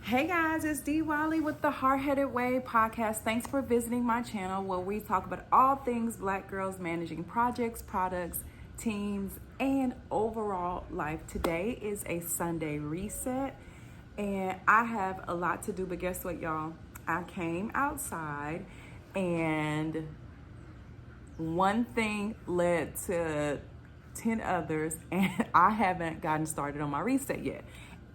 Hey guys, it's D Wiley with the Hard Headed Way podcast. Thanks for visiting my channel where we talk about all things Black girls managing projects, products, teams, and overall life. Today is a Sunday reset and I have a lot to do, but guess what, y'all? I came outside and one thing led to 10 others, and I haven't gotten started on my reset yet.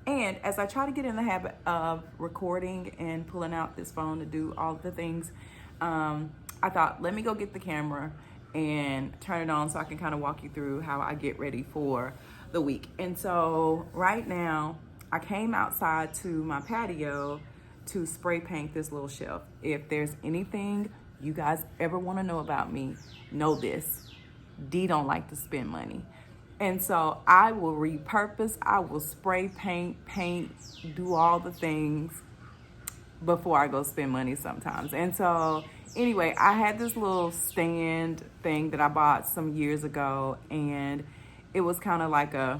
And as I try to get in the habit of recording and pulling out this phone to do all the things, I thought, let me go get the camera and turn it on so I can kind of walk you through how I get ready for the week. And so right now, I came outside to my patio to spray paint this little shelf. If there's anything you guys ever want to know about me, know this. D don't like to spend money. And so I will repurpose, I will spray paint, do all the things before I go spend money sometimes. And so anyway, I had this little stand thing that I bought some years ago, and it was kind of like I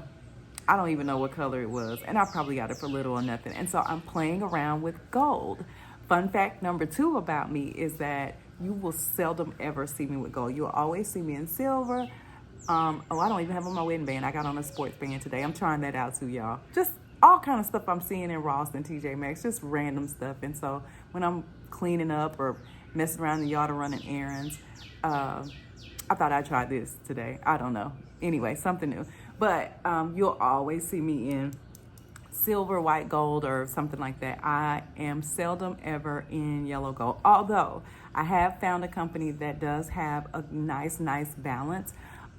don't even know what color it was, and I probably got it for little or nothing. And so I'm playing around with gold. Fun fact number 2 about me is that you will seldom ever see me with gold. You'll always see me in silver. I don't even have on my wedding band. I got on a sports band today. I'm trying that out too, y'all. Just all kind of stuff I'm seeing in Ross and TJ Maxx, just random stuff. And so when I'm cleaning up or messing around the yard or running errands, I thought I'd try this today. I don't know. Anyway, something new. But you'll always see me in silver, white, gold, or something like that. I am seldom ever in yellow gold, although I have found a company that does have a nice balance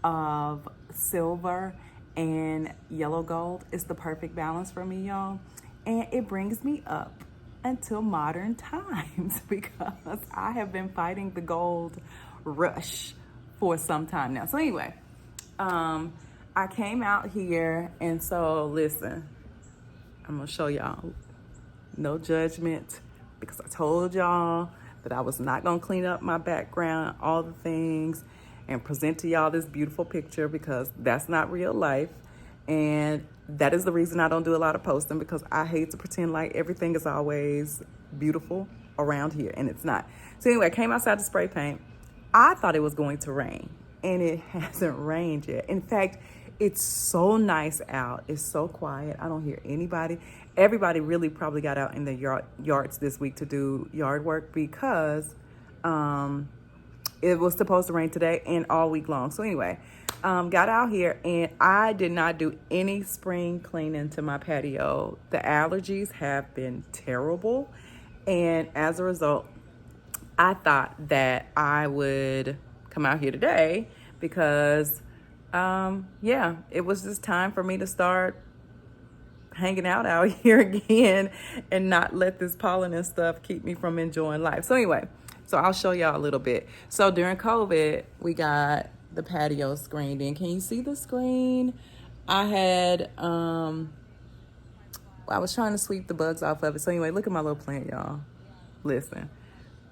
of silver and yellow gold. It's the perfect balance for me, y'all. And it brings me up until modern times because I have been fighting the gold rush for some time now. So anyway, I came out here, and so listen, I'm gonna show y'all, no judgment, because I told y'all that I was not gonna clean up my background, all the things, and present to y'all this beautiful picture, because that's not real life. And that is the reason I don't do a lot of posting, because I hate to pretend like everything is always beautiful around here, and it's not. So anyway, I came outside to spray paint. I thought it was going to rain, and it hasn't rained yet. In fact, it's so nice out. It's so quiet. I don't hear anybody. Everybody really probably got out in the yards this week to do yard work, because it was supposed to rain today and all week long. So anyway, got out here, and I did not do any spring cleaning to my patio. The allergies have been terrible. And as a result, I thought that I would come out here today because, it was just time for me to start hanging out here again and not let this pollen and stuff keep me from enjoying life. So anyway, so I'll show y'all a little bit. So during COVID, we got the patio screened in. Can you see the screen? I had, I was trying to sweep the bugs off of it. So anyway, look at my little plant, y'all. Listen,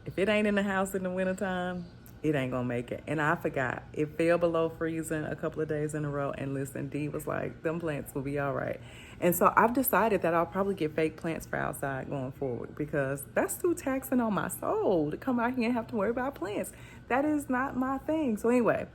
if it ain't in the house in the wintertime, it ain't gonna make it. And I forgot, it fell below freezing a couple of days in a row. And listen, Dee was like, them plants will be all right. And so I've decided that I'll probably get fake plants for outside going forward, because that's too taxing on my soul to come out here and have to worry about plants. That is not my thing. So anyway,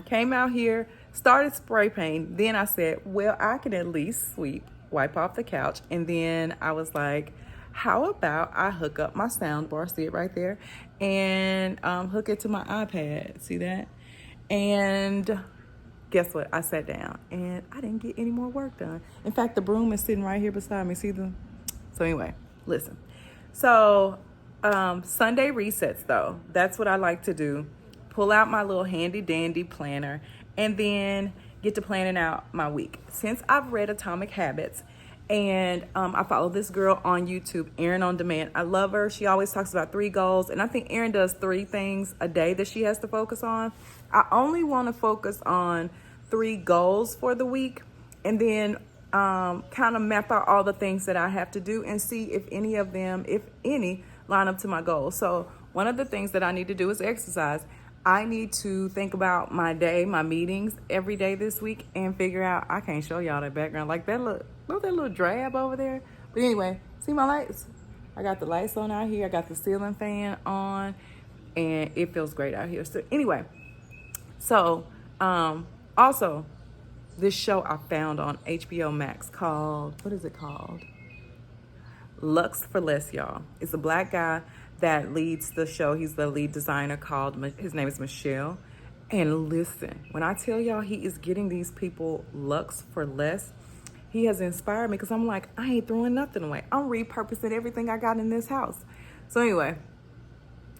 came out here, started spray paint. Then I said, well, I can at least sweep, wipe off the couch. And then I was like, how about I hook up my sound bar, see it right there, and hook it to my iPad, see that? And guess what? I sat down and I didn't get any more work done. In fact, the broom is sitting right here beside me, see them? So anyway, listen. So Sunday resets though, that's what I like to do. Pull out my little handy dandy planner and then get to planning out my week. Since I've read Atomic Habits, and I follow this girl on YouTube, Erin on Demand. I love her. She always talks about 3 goals. And I think Erin does 3 things a day that she has to focus on. I only want to focus on 3 goals for the week, and then kind of map out all the things that I have to do and see if any of them, if any, line up to my goals. So one of the things that I need to do is exercise. I need to think about my day, my meetings every day this week, and figure out, I can't show y'all that background. Like that little drab over there. But anyway, See my lights? I got the lights on out here. I got the ceiling fan on, and it feels great out here. So anyway, also this show I found on HBO Max called, what is it called? Lux for Less, y'all. It's a black guy that leads the show. He's the lead designer his name is Michelle. And listen, when I tell y'all he is getting these people Lux for Less, he has inspired me, because I'm like, I ain't throwing nothing away. I'm repurposing everything I got in this house. So anyway,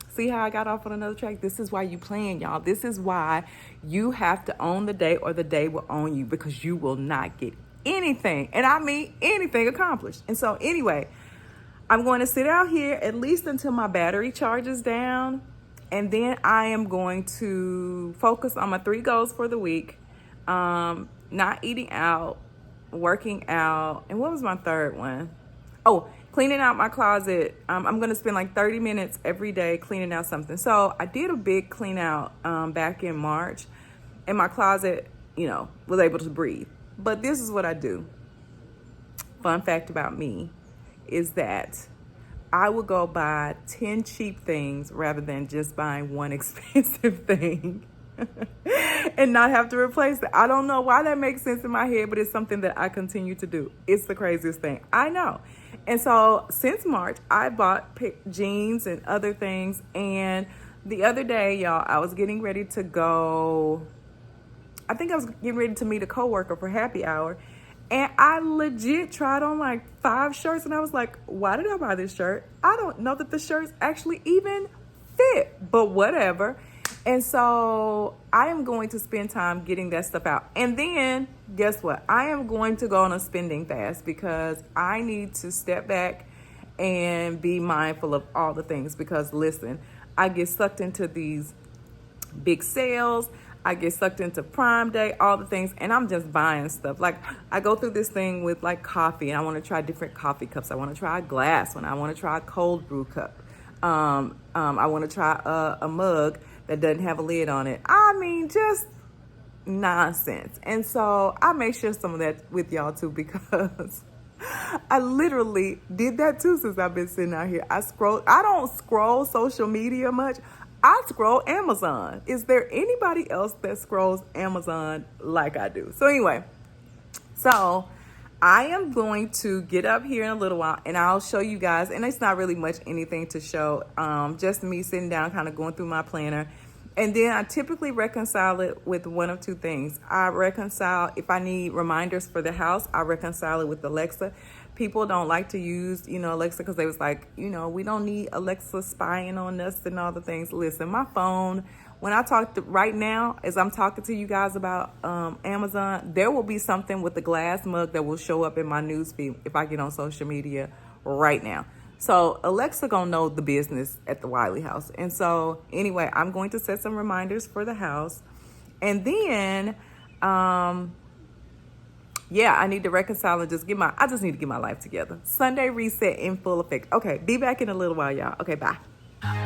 see how I got off on another track? This is why you plan, y'all. This is why you have to own the day, or the day will own you, because you will not get anything, and I mean anything, accomplished. And so anyway, I'm going to sit out here at least until my battery charges down. And then I am going to focus on my 3 goals for the week. Not eating out, working out. And what was my third one? Oh, cleaning out my closet. I'm going to spend like 30 minutes every day cleaning out something. So I did a big clean out back in March. And my closet, was able to breathe. But this is what I do. Fun fact about me is that I will go buy 10 cheap things rather than just buying one expensive thing and not have to replace it. I don't know why that makes sense in my head, but it's something that I continue to do. It's the craziest thing. I know. And so since March, I bought jeans and other things. And the other day, y'all, I was getting ready to go. I think I was getting ready to meet a coworker for happy hour. And I legit tried on like 5 shirts, and I was like, why did I buy this shirt? I don't know that the shirts actually even fit, but whatever. And so I am going to spend time getting that stuff out. And then guess what? I am going to go on a spending fast, because I need to step back and be mindful of all the things. Because listen, I get sucked into these big sales. I get sucked into Prime Day, all the things, and I'm just buying stuff. Like, I go through this thing with like coffee, and I want to try different coffee cups. I want to try a glass one. I want to try a cold brew cup. I want to try a mug that doesn't have a lid on it. I mean, just nonsense. And so I make sure some of that with y'all too, because I literally did that too since I've been sitting out here. I don't scroll social media much. I scroll Amazon. Is there anybody else that scrolls Amazon like I do? So anyway, so I am going to get up here in a little while, and I'll show you guys, and it's not really much anything to show, just me sitting down kind of going through my planner. And then I typically reconcile it with one of 2 things. I reconcile, if I need reminders for the house, I reconcile it with Alexa. People don't like to use, Alexa, because they was like, we don't need Alexa spying on us and all the things. Listen, my phone, when I right now, as I'm talking to you guys about Amazon, there will be something with the glass mug that will show up in my newsfeed if I get on social media right now. So Alexa gonna know the business at the Wiley house. And so anyway, I'm going to set some reminders for the house. And then, I need to reconcile and just I just need to get my life together. Sunday reset in full effect. Okay, be back in a little while, y'all. Okay, bye.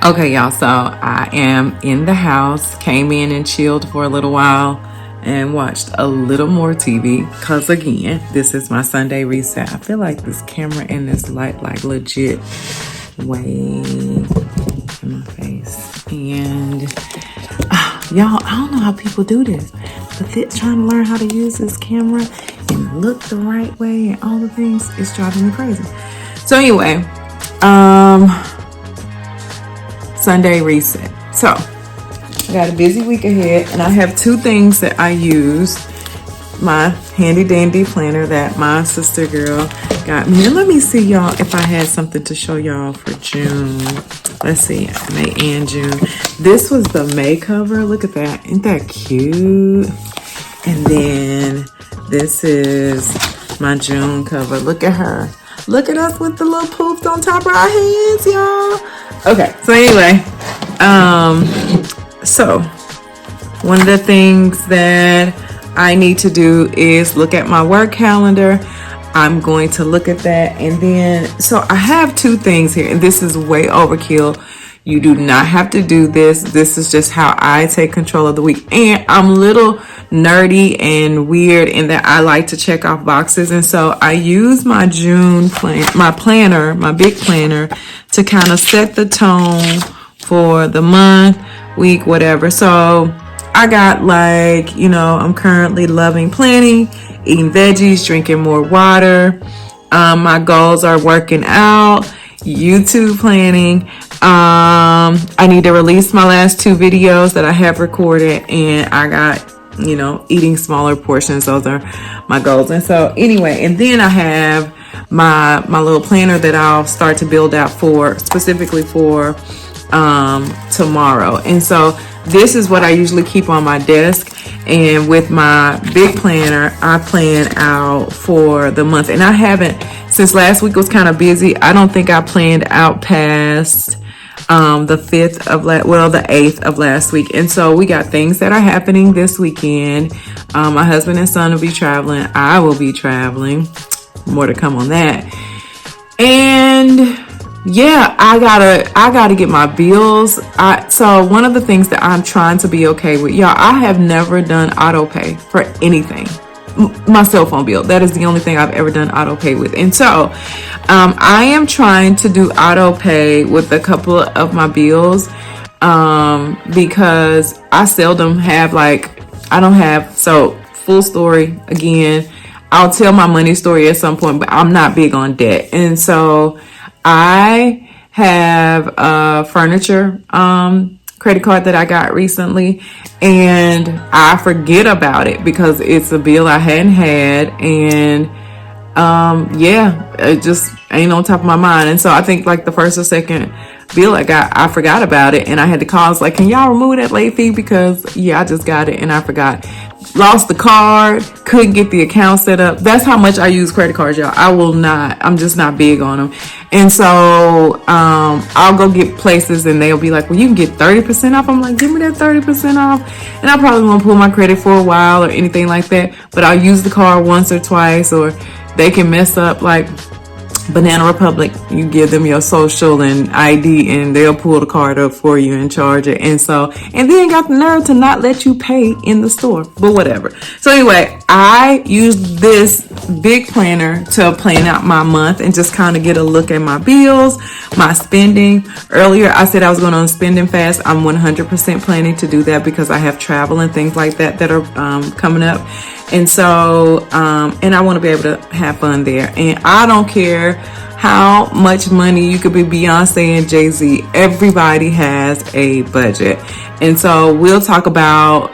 Okay, y'all, so I am in the house, came in and chilled for a little while and watched a little more TV, because again, this is my Sunday reset. I feel like this camera and this light like legit way in my face. And y'all, I don't know how people do this, but trying to learn how to use this camera and look the right way and all the things is driving me crazy. So anyway, Sunday reset. So I got a busy week ahead, and I have 2 things that I use. My handy dandy planner that my sister girl got me. And let me see, y'all, if I had something to show y'all for June. Let's see, May and June. This was the May cover. Look at that. Isn't that cute? And then this is my June cover. Look at her. Look at us with the little poofs on top of our heads, y'all. Okay, so anyway, so one of the things that I need to do is look at my work calendar. I'm going to look at that. And then, so I have 2 things here, and this is way overkill. You do not have to do this. This is just how I take control of the week. And I'm a little nerdy and weird in that I like to check off boxes. And so I use my June plan, my planner, my big planner, to kind of set the tone for the month, week, whatever. So I got like, I'm currently loving planning, eating veggies, drinking more water. My goals are working out, YouTube planning. I need to release my last 2 videos that I have recorded, and I got, eating smaller portions. Those are my goals. And so anyway, and then I have my little planner that I'll start to build out specifically for tomorrow. And so this is what I usually keep on my desk. And with my big planner, I plan out for the month. And I haven't, since last week was kind of busy, I don't think I planned out past the 8th of last week. And so we got things that are happening this weekend. My husband and son will be traveling. I will be traveling. More to come on that. And yeah, I gotta get my bills. So one of the things that I'm trying to be okay with, y'all, I have never done auto pay for anything. My cell phone bill, that is the only thing I've ever done auto pay with. And so I am trying to do auto pay with a couple of my bills because I seldom have so full story again. I'll tell my money story at some point, but I'm not big on debt. And so I have a furniture credit card that I got recently, and I forget about it because it's a bill I hadn't had, and it just ain't on top of my mind. And so I think like the first or second bill I got, I forgot about it, and I had to call. It's like, can y'all remove that late fee? Because I just got it and I forgot. Lost the card, couldn't get the account set up. That's how much I use credit cards, y'all. I'm just not big on them. And so I'll go get places and they'll be like, well, you can get 30% off. I'm like, give me that 30% off. And I probably won't pull my credit for a while or anything like that, but I'll use the card once or twice, or they can mess up like Banana Republic. You give them your social and ID and they'll pull the card up for you and charge it. And then got the nerve to not let you pay in the store, but whatever. So anyway, I use this big planner to plan out my month and just kind of get a look at my bills, my spending. Earlier, I said I was going on a spending fast. I'm 100% planning to do that because I have travel and things like that are coming up. And so, and I want to be able to have fun there. And I don't care how much money you could be Beyonce and Jay-Z. Everybody has a budget. And so we'll talk about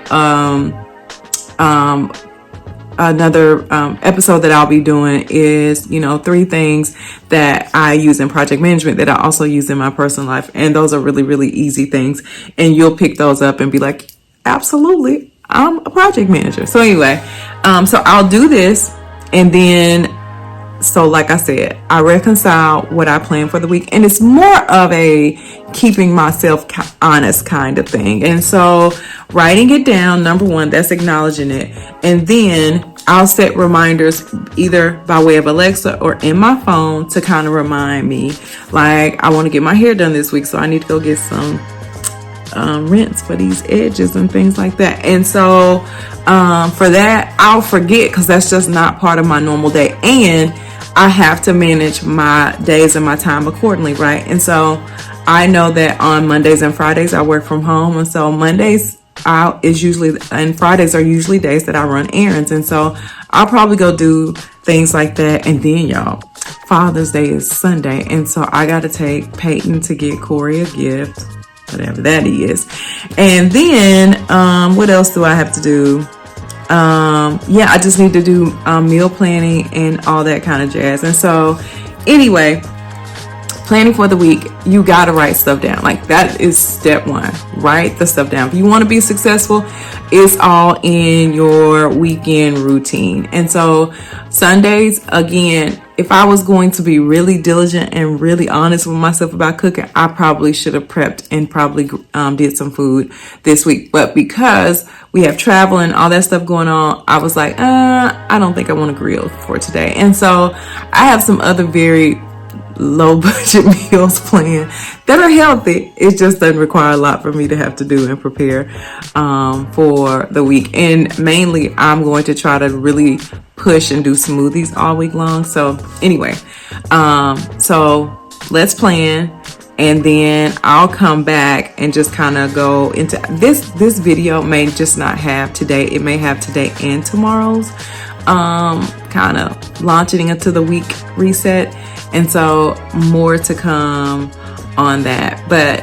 another episode that I'll be doing is, 3 things that I use in project management that I also use in my personal life. And those are really, really easy things. And you'll pick those up and be like, absolutely, I'm a project manager. So anyway, so I'll do this, and then, so like I said, I reconcile what I plan for the week, and it's more of a keeping myself honest kind of thing. And so writing it down, number one, that's acknowledging it. And then I'll set reminders either by way of Alexa or in my phone to kind of remind me, like, I want to get my hair done this week, so I need to go get some rinse for these edges and things like that. And so for that, I'll forget because that's just not part of my normal day, and I have to manage my days and my time accordingly, right? And so I know that on Mondays and Fridays I work from home, and so Mondays and Fridays are usually days that I run errands. And so I'll probably go do things like that. And then, y'all, Father's Day is Sunday, and so I got to take Peyton to get Corey a gift, whatever that is. And then what else do I have to do? I just need to do meal planning and all that kind of jazz. And so anyway, planning for the week, you got to write stuff down. Like, that is step 1. Write the stuff down. If you want to be successful, it's all in your weekend routine. And so Sundays, again, if I was going to be really diligent and really honest with myself about cooking, I probably should have prepped and probably did some food this week. But because we have travel and all that stuff going on, I was like, I don't think I want to grill for today. And so I have some other very low budget meals planned that are healthy. It just doesn't require a lot for me to have to do and prepare for the week. And mainly I'm going to try to really push and do smoothies all week long. So anyway, so let's plan. And then I'll come back and just kind of go into this video may just not have today. It may have today and tomorrow's, kind of launching into the week reset. And so more to come on that. But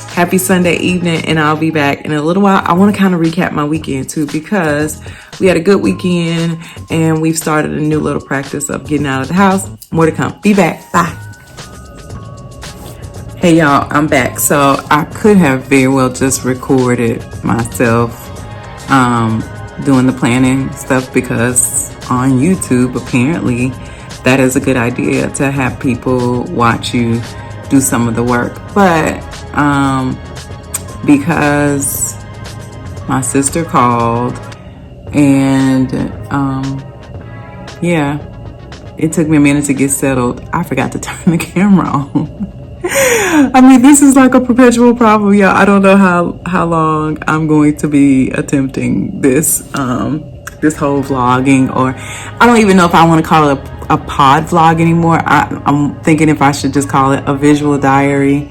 happy Sunday evening, and I'll be back in a little while. I want to kind of recap my weekend too, because we had a good weekend and we've started a new little practice of getting out of the house. More to come. Be back. Bye. Hey y'all, I'm back. So I could have very well just recorded myself doing the planning stuff, because on YouTube apparently that is a good idea to have people watch you do some of the work. But because my sister called and yeah, it took me a minute to get settled. I forgot to turn the camera on. I mean, this is like a perpetual problem, y'all. I don't know how long I'm going to be attempting this this whole vlogging, or I don't even know if I want to call it a pod vlog anymore. I'm thinking if I should just call it a visual diary,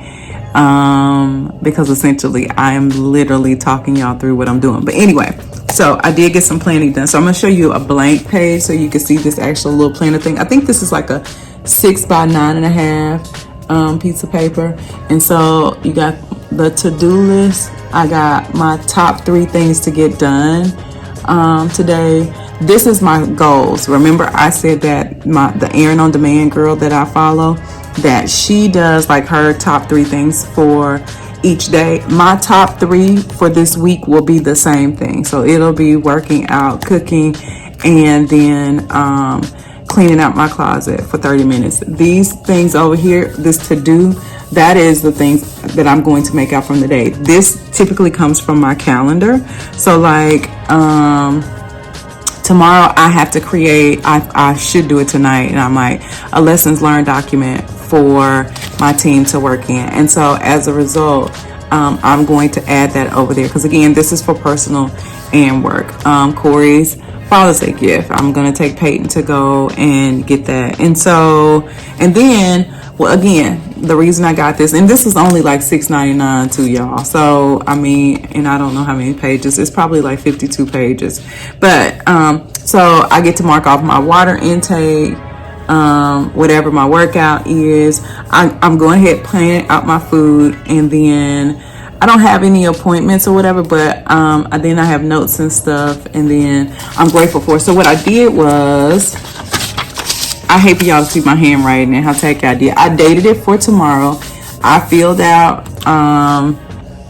because essentially I am literally talking y'all through what I'm doing. But anyway, so I did get some planning done. So I'm gonna show you a blank page so you can see this actual little planner thing. I think this is like a 6 by 9.5 piece of paper. And so you got the to-do list. I got my top 3 things to get done today. This is my goals. Remember I said that the Erin on Demand girl that I follow, that she does like her top 3 things for each day. My top 3 for this week will be the same thing. So it'll be working out, cooking, and then cleaning out my closet for 30 minutes. These things over here, this to do, that is the things that I'm going to make out from the day. This typically comes from my calendar. So like tomorrow I have to create, I should do it tonight, and I might, a lessons learned document for my team to work in. And so as a result, I'm going to add that over there, because again, this is for personal and work. Corey's Father's Day gift, I'm gonna take Peyton to go and get that. And so, and then, well, again, the reason I got this, and this is only like $6.99 too, y'all. So I mean, and I don't know how many pages, it's probably like 52 pages. But so I get to mark off my water intake, whatever my workout is. I'm going ahead, planning out my food, and then I don't have any appointments or whatever, but then I have notes and stuff, and then I'm grateful for. So what I did was, I hate for y'all to see my handwriting and how tacky I did. I dated it for tomorrow. I filled out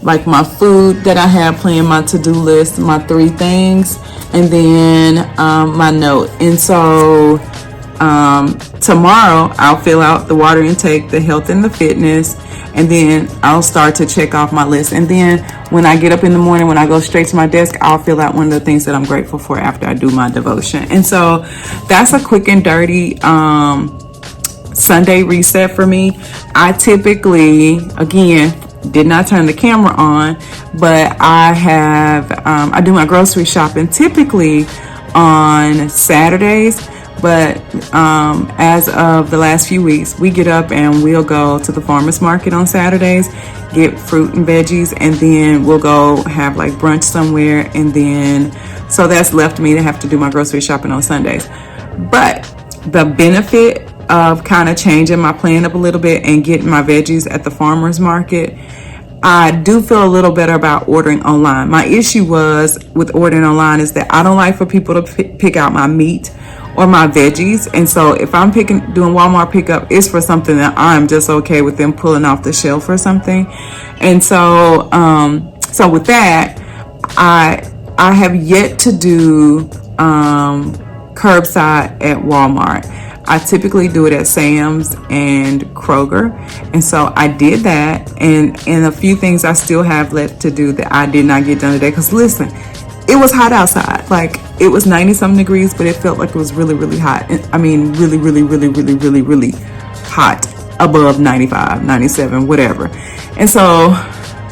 like my food that I have planned, my to-do list, my 3 things, and then my note. And so tomorrow I'll fill out the water intake, the health and the fitness, and then I'll start to check off my list. And then when I get up in the morning, when I go straight to my desk, I'll fill out one of the things that I'm grateful for after I do my devotion. And so that's a quick and dirty Sunday reset for me. I typically, again, did not turn the camera on, but I do my grocery shopping typically on Saturdays. But as of the last few weeks, we get up and we'll go to the farmer's market on Saturdays, get fruit and veggies, and then we'll go have like brunch somewhere. And then, so that's left me to have to do my grocery shopping on Sundays. But the benefit of kind of changing my plan up a little bit and getting my veggies at the farmer's market, I do feel a little better about ordering online. My issue was with ordering online is that I don't like for people to pick out my meat or my veggies. And so if I'm doing Walmart pickup, it's for something that I'm just okay with them pulling off the shelf or something. And so so with that, I have yet to do curbside at Walmart. I typically do it at Sam's and Kroger. And so I did that, and a few things I still have left to do that I did not get done today. Because listen, it was hot outside. Like, it was 90 something degrees, but it felt like it was really, really hot. I mean, really, really, really, really, really, really hot above 95, 97, whatever. And so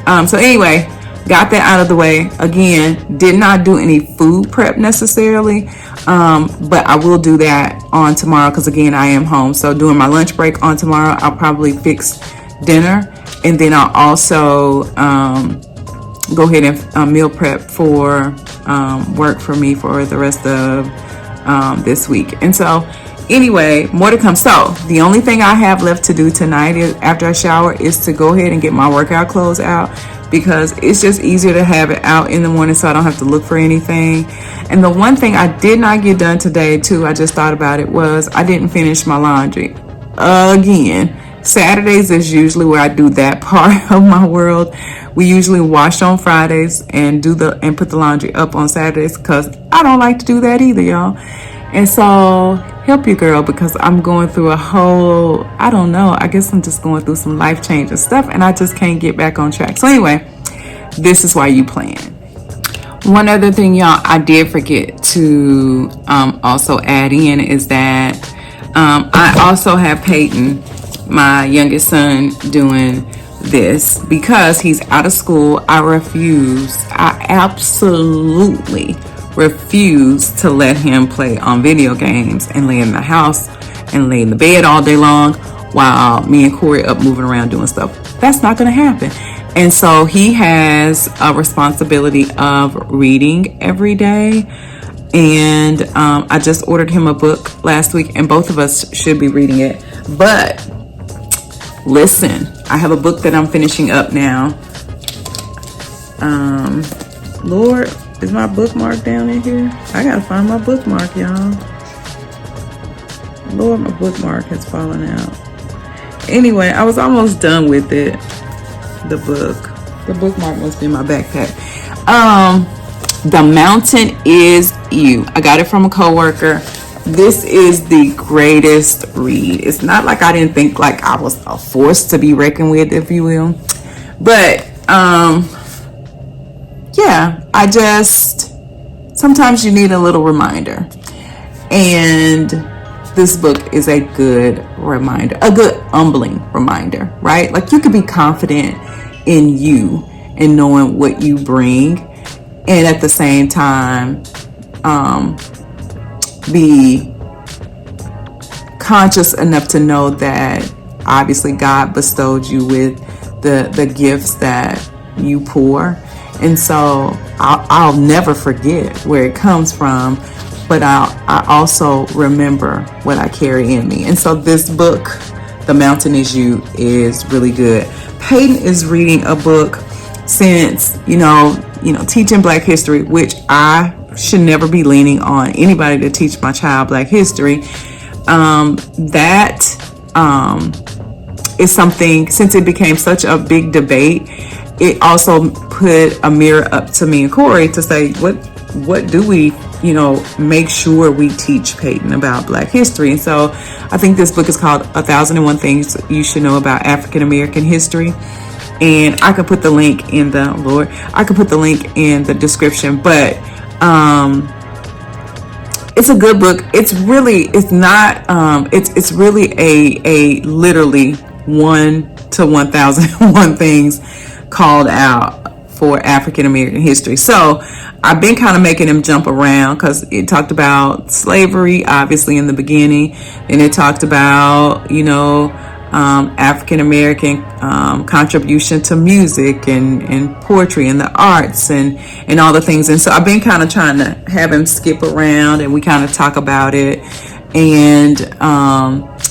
anyway, got that out of the way. Again, did not do any food prep necessarily, but I will do that on tomorrow because again, I am home. So during my lunch break on tomorrow, I'll probably fix dinner, and then I'll also go ahead and meal prep for work for me for the rest of this week. And so anyway, more to come. So the only thing I have left to do tonight is, after I shower, is to go ahead and get my workout clothes out, because it's just easier to have it out in the morning so I don't have to look for anything. And the one thing I did not get done today too, I just thought about it, was I didn't finish my laundry. Again, Saturdays is usually where I do that part of my world. We usually wash on Fridays and put the laundry up on Saturdays, because I don't like to do that either, y'all. And so help your girl, because I'm going through a whole, I don't know, I guess I'm just going through some life changing stuff, and I just can't get back on track. So anyway, this is why you plan. One other thing, y'all, I did forget to also add in is that I also have Peyton, my youngest son, doing this because he's out of school. I absolutely refuse to let him play on video games and lay in the house and lay in the bed all day long while me and Corey up moving around doing stuff. That's not going to happen. And so he has a responsibility of reading every day. And I just ordered him a book last week, and both of us should be reading it. But listen, I have a book that I'm finishing up now. Lord, is my bookmark down in here? I gotta find my bookmark, y'all. Lord, my bookmark has fallen out. Anyway, I was almost done with it. The bookmark must be in my backpack. The Mountain Is You. I got it from a coworker. This is the greatest read. It's not like I didn't think like I was a force to be reckoned with, if you will. But yeah, sometimes you need a little reminder. And this book is a good reminder, a good humbling reminder, right? Like, you could be confident in you and knowing what you bring, and at the same time be conscious enough to know that obviously God bestowed you with the gifts that you pour. And so I'll never forget where it comes from, but I also remember what I carry in me. And so this book, The Mountain Is You, is really good. Peyton is reading a book since, teaching Black history, which I should never be leaning on anybody to teach my child Black history. That is something, since it became such a big debate, it also put a mirror up to me and Corey to say, what do we, make sure we teach Peyton about Black history? And so I think this book is called 1001 Things You Should Know About African American History. And I could put the link in the description, but it's a good book. It's really a literally 1 to 1001 things called out for African American history. So I've been kind of making him jump around, because it talked about slavery, obviously, in the beginning. And it talked about, African American contribution to music and poetry and the arts and all the things. And so I've been kind of trying to have him skip around, and we kind of talk about it. And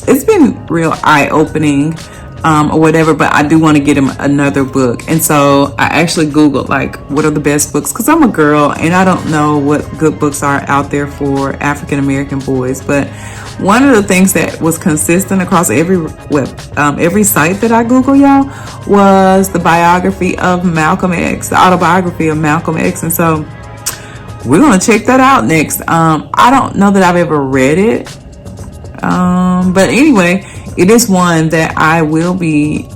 it's been real eye-opening. Or whatever, but I do want to get him another book. And so I actually Googled, like, what are the best books? Because I'm a girl and I don't know what good books are out there for African American boys. But one of the things that was consistent across every site that I Google, y'all, was the biography of Malcolm X, the autobiography of Malcolm X. And so we're going to check that out next. I don't know that I've ever read it. But anyway, it is one that I will be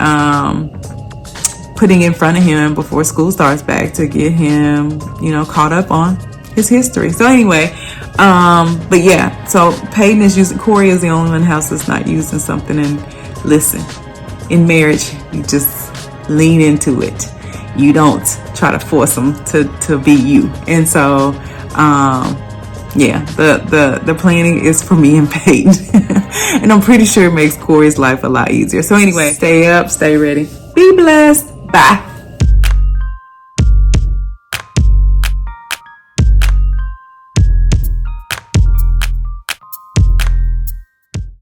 putting in front of him before school starts back to get him, caught up on his history. So anyway, but yeah, so Peyton is using, Corey is the only one in the house that's not using something, and listen, in marriage, you just lean into it. You don't try to force them to be you. And so, yeah, the planning is for me and Peyton. And I'm pretty sure it makes Corey's life a lot easier. So anyway, stay up, stay ready. Be blessed. Bye.